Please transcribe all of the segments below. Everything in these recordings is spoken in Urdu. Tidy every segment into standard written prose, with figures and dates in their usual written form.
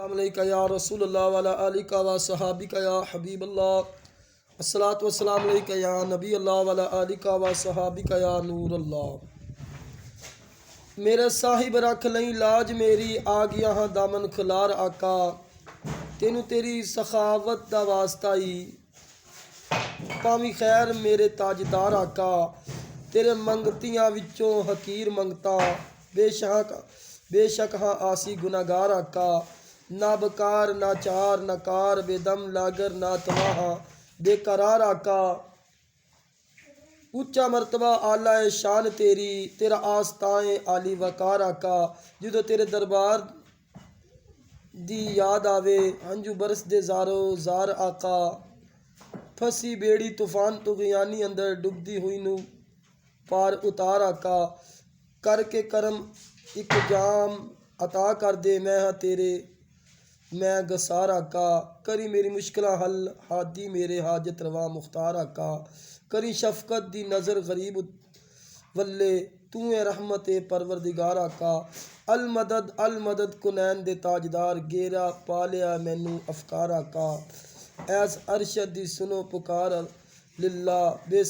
السلام علیکم یا رسول اللہ وعلی آلک و صحابک یا حبیب اللہ، الصلاۃ والسلام علیکم یا نبی اللہ وعلی آلک و صحابک یا نور اللہ۔ میرے صاحب رکھ لئی لاج میری، آ گیا ہاں دامن کھلار آقا، تینوں تیری سخاوت دا واسطہ ہی پاویں خیر میرے تاجدار آقا، تیرے منگتیاں وچوں حقیر منگتا، بے شک ہاں آسی گناہگار آقا، نہ بکار نہ چار نہ کار، بے دم لاگر نہ تواہ بے قرار آقا، اچا مرتبہ اعلی شان تیری، تیرا آستائیں عالی وقار آقا، جدو تیرے دربار دی یاد آوے ہنجو برس دے زارو زار آقا، پھسی بیڑی طوفان طغیانی اندر ڈبدی ہوئی نو پار اتار آقا، کر کے کرم ایک جام عطا کر دے، میں ہاں تیرے میں گسار آقا، کری میری مشکلہ حل ہادی میرے حاجت روا مختار آقا، کری شفقت دی نظر غریب ولے تو اے رحمت پروردگار آقا، المدد المدد کنین دے تاجدار، گیرا پالیا مینو افکار آقا، ایس ارشد دی سنو پکار للہ، بے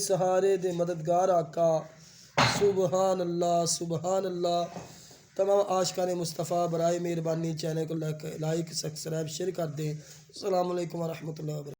سہارے دے مددگار آقا، سبحان اللہ سبحان اللہ۔ تمام عاشقان مصطفیٰ برائے مہربانی چینل کو لائک سبسکرائب شیئر کر دیں۔ السلام علیکم ورحمۃ اللہ وبرکاتہ۔